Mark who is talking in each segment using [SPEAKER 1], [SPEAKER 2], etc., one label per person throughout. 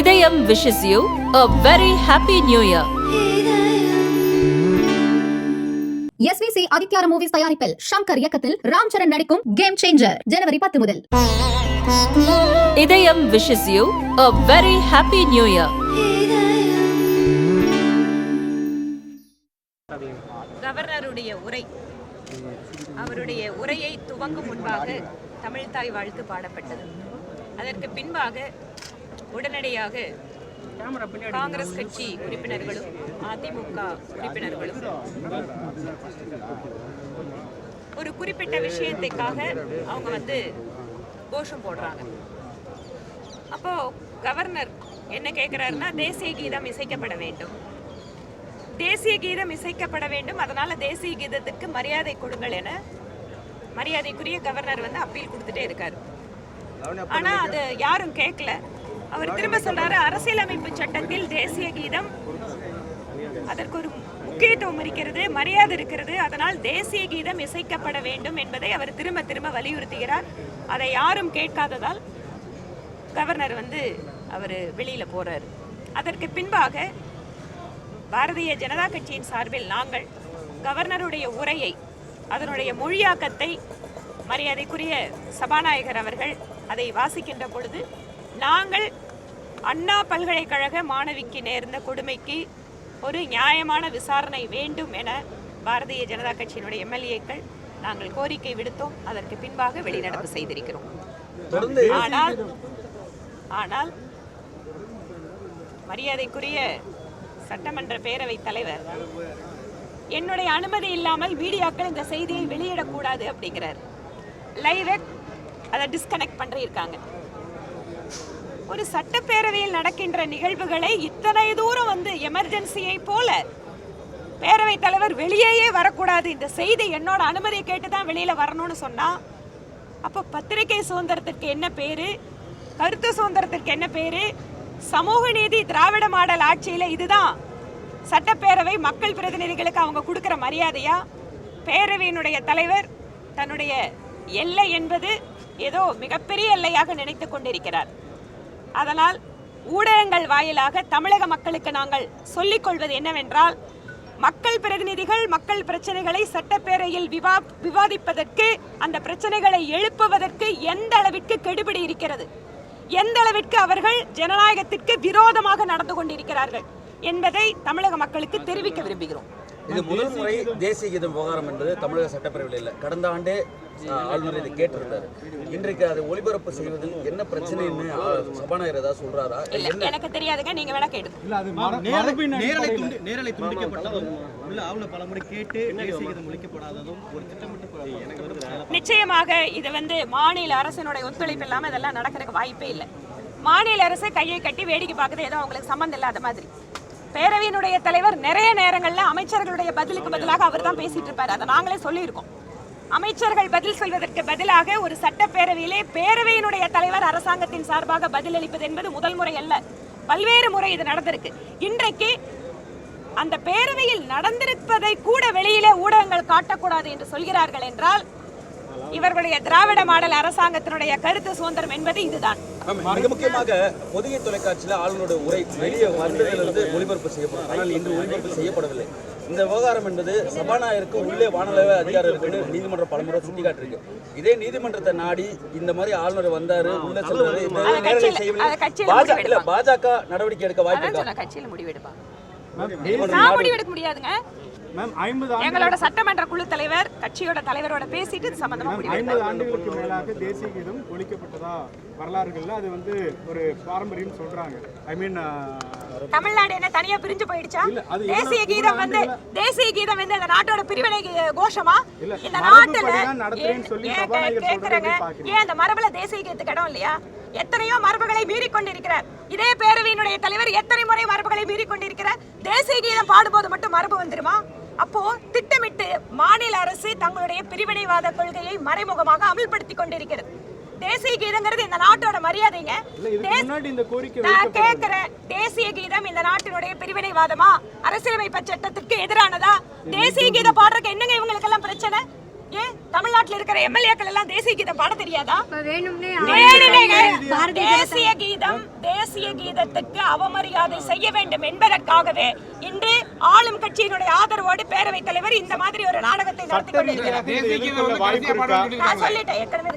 [SPEAKER 1] இதயம் wishes you a very happy new year.
[SPEAKER 2] SVC ஆதித்யார movies தயாரிப்பில் ஷங்கர் இயக்கத்தில் ராம் சரண் நடிக்கும் கேம் சேஞ்சர் ஜனவரி 10 முதல்.
[SPEAKER 1] இதயம் wishes you a very happy new year.
[SPEAKER 3] கவர்னருடைய உரை, அவருடைய உரையை துவங்கும் முன்பாக தமிழ்தாய் வாழ்த்து பாடப்பட்டது. அதற்கு பின்பாக உடனடியாக காங்கிரஸ் கட்சி உறுப்பினர்களும் அதிமுக உறுப்பினர்களும் ஒரு குறிப்பிட்ட விஷயத்துக்காக அவங்க கோஷம் போடுறாங்க. அப்போ கவர்னர் என்ன கேட்கிறாருன்னா, தேசிய கீதம் இசைக்கப்பட வேண்டும், தேசிய கீதம் இசைக்கப்பட வேண்டும், அதனால தேசிய கீதத்துக்கு மரியாதை கொடுங்கள் என மரியாதைக்குரிய கவர்னர் அப்பீல் கொடுத்துட்டே இருக்காரு. ஆனா அது யாரும் கேட்கல. அவர் திரும்ப சொல்றாரு, அரசியலமைப்பு சட்டத்தில் தேசிய கீதம் அதற்கு ஒரு முக்கியத்துவம் இருக்கிறது, மரியாதை இருக்கிறது, அதனால் தேசிய கீதம் இசைக்கப்பட வேண்டும் என்பதை அவர் திரும்ப திரும்ப வலியுறுத்துகிறார். அதை யாரும் கேட்காததால் கவர்னர் அவர் வெளியில போறாரு. அதற்கு பின்பாக பாரதிய ஜனதா கட்சியின் சார்பில் நாங்கள் கவர்னருடைய உரையை, அதனுடைய மொழியாக்கத்தை மரியாதைக்குரிய சபாநாயகர் அவர்கள் அதை வாசிக்கின்ற பொழுது, நாங்கள் அண்ணா பல்கலைக்கழக மாணவிக்கு நேர்ந்த கொடுமைக்கு ஒரு நியாயமான விசாரணை வேண்டும் என பாரதிய ஜனதா கட்சியினுடைய எம்எல்ஏக்கள் நாங்கள் கோரிக்கை விடுத்தோம். அதற்கு பின்பாக வெளிநடப்பு செய்திருக்கிறோம். ஆனால் மரியாதைக்குரிய சட்டமன்ற பேரவைத் தலைவர் என்னுடைய அனுமதி இல்லாமல் மீடியாக்கள் இந்த செய்தியை வெளியிடக்கூடாது அப்படிங்கிறார். லைவை அதை டிஸ்கனெக்ட் பண்ணிருக்காங்க. ஒரு சட்டப்பேரவையில் நடக்கின்ற நிகழ்வுகளை இத்தனை தூரம் எமர்ஜென்சியை போல பேரவைத் தலைவர் வெளியேயே வரக்கூடாது, இந்த செய்தி என்னோட அனுமதியை கேட்டு தான் வெளியில வரணும்னு சொன்னா, அப்போ பத்திரிகை சுதந்திரத்திற்கு என்ன பேரு, கருத்து சுதந்திரத்திற்கு என்ன பேரு, சமூக நீதி திராவிட மாடல் ஆட்சியில இதுதான் சட்டப்பேரவை மக்கள் பிரதிநிதிகளுக்கு அவங்க கொடுக்கிற மரியாதையா? பேரவையினுடைய தலைவர் தன்னுடைய எல்லை என்பது ஏதோ மிகப்பெரிய எல்லையாக நினைத்துக் கொண்டிருக்கிறார். அதனால் ஊடகங்கள் வாயிலாக தமிழக மக்களுக்கு நாங்கள் சொல்லிக் கொள்வது என்னவென்றால், மக்கள் பிரதிநிதிகள் மக்கள் பிரச்சனைகளை சட்டப்பேரவையில் விவாதிப்பதற்கு, அந்த பிரச்சனைகளை எழுப்புவதற்கு எந்த அளவிற்கு கெடுபிடி இருக்கிறது, எந்த அளவிற்கு அவர்கள் ஜனநாயகத்திற்கு விரோதமாக நடந்து கொண்டிருக்கிறார்கள் என்பதை தமிழக மக்களுக்கு தெரிவிக்க விரும்புகிறோம்.
[SPEAKER 4] இது முதல் முறை தேசிய கீதம் விவகாரம் என்பது தமிழக சட்டப்பேரவையில் இல்லை. கடந்த ஆண்டே ஆளுநர் இதை கேட்டிருந்தார். இன்றைக்கு அதை ஒளிபரப்பு செய்வதில் என்ன பிரச்சனைன்னு சபாநாயகர் ஏதாவது சொல்றாரா?
[SPEAKER 3] எனக்கு தெரியாதுங்க, நீங்க வேணா கேடுங்க.
[SPEAKER 5] நேரலை துண்டிக்கப்பட்டதும் பலமுறை கேட்டு தேசிய கீதம் ஒழிக்கப்படாததும் ஒரு திட்டமிட்டு
[SPEAKER 3] நிச்சயமாக இது மாநில அரசினுடைய ஒத்துழைப்பு இல்லாம இதெல்லாம் நடக்கிறதுக்கு வாய்ப்பே இல்லை. மாநில அரசு கையை கட்டி வேடிக்கை பார்க்குது, ஏதோ அவங்களுக்கு சம்பந்தம் இல்லாத மாதிரி. பேரவையினுடைய தலைவர் நிறைய நேரங்கள்ல அமைச்சர்களுடைய பதிலுக்கு பதிலாக அவர் தான் பேசிட்டு இருப்பாரு. அதை நாங்களே சொல்லியிருக்கோம். அமைச்சர்கள் பதில் சொல்வதற்கு பதிலாக ஒரு சட்டப்பேரவையிலே பேரவையினுடைய தலைவர் அரசாங்கத்தின் சார்பாக பதில் அளிப்பது என்பது முதல் முறை அல்ல, பல்வேறு முறை இது நடந்திருக்கு. இன்றைக்கு அந்த பேரவையில் நடந்திருப்பதை கூட வெளியிலே ஊடகங்கள் காட்டக்கூடாது என்று சொல்கிறார்கள் என்றால், இவர்களுடைய திராவிட மாடல் அரசாங்கத்தினுடைய கருத்து சுதந்திரம் என்பது இதுதான்.
[SPEAKER 4] மிக முக்கியமாக பொதிகை தொலைக்காட்சியில் ஆளுநருடைய உரை வெளியே வந்ததிலிருந்து ஒளிபரப்பு செய்யப்படும். ஆனால் இன்று ஒளிபரப்பு செய்யப்படவில்லை. இந்த விவகாரம் என்பது சபாநாயகருக்கு உள்ளே வானளவு அதிகாரம் இருக்குன்னு நீதிமன்றம் பலமுறை சுட்டிக்காட்டிருக்கு. இதே நீதிமன்றத்தை நாடி இந்த மாதிரி ஆளுநர் வந்தாரு, உள்ள செல்றாரு, பாஜக நடவடிக்கை எடுக்க வாய்ப்பு
[SPEAKER 3] கட்சியில் முடிவெடுக்க முடியாதுங்க. எங்களோட சட்டமன்ற குழு தலைவர் கட்சியோட தலைவரோட பேசிட்டு இது சம்பந்தமா
[SPEAKER 6] 50 ஆண்டுகளுக்கு மேலாக தேசிய கீதம் ஒழிக்கப்பட்டதா வரலாறுகள்ல அது ஒரு பாரம்பரியம் சொல்றாங்க.
[SPEAKER 3] தமிழ்நாடு என்ன தனியா பிரிஞ்சு போயிடுச்சா? தேசிய கீதம் இந்த நாட்டோட பிரிவினை கோஷமா? இந்த நாட்டுல கேக்குறேங்க, ஏன் அந்த மரபுல தேசிய கீதத்துக்கு இடம் இல்லையா? எத்தனையோ மரபுகளை மீறி கொண்டிருக்கிறார் இதே பேரவையினுடைய தலைவர். எத்தனை முறை மரபுகளை மீறி கொண்டிருக்கிறார்? தேசிய கீதம் பாடும்போது மட்டும் மரபு வந்துருமா? அப்போ திட்டமிட்டு மாநில அரசு தங்களுடைய பிரிவினைவாத கொள்கையை மறைமுகமாக அமல்படுத்தி கொண்டிருக்கிறது. தேசிய கீதங்கிறது இந்த நாட்டோட மரியாதைங்க. நான் கேட்கிறேன், தேசிய கீதம் இந்த நாட்டினுடைய பிரிவினைவாதமா? அரசியலமைப்பு சட்டத்திற்கு எதிரானதா? தேசிய கீதம் பாடுறதுக்கு என்னங்க இவங்களுக்கு எல்லாம் பிரச்சனை? ஏன் தமிழ்நாட்டுல இருக்கிற எம்எல்ஏக்கள் எல்லாம் தேசிய கீதம் பாட தெரியாதா? தேசிய கீதத்துக்கு அவமரியாதை செய்ய வேண்டும் என்பதற்காகவே இன்று ஆளும் கட்சியினுடைய ஆதரவோடு பேரவைத் தலைவர் இந்த மாதிரி ஒரு நாடகத்தை நடத்தி கொண்டிருக்கிறார். நான் சொல்லிட்டேன் ஏற்கனவே.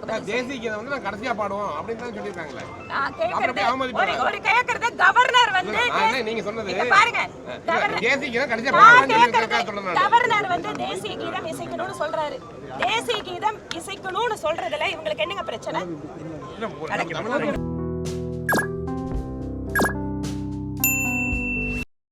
[SPEAKER 3] ஒரு கேட்கறது கவர்னர் வந்து பாருங்க, கவர்னர் வந்து தேசிய கீதம் இசைக்கணும்னு சொல்றாரு. தேசிய கீதம் இசைக்கணும்னு சொல்றதுல இவங்களுக்கு என்னங்க பிரச்சனை?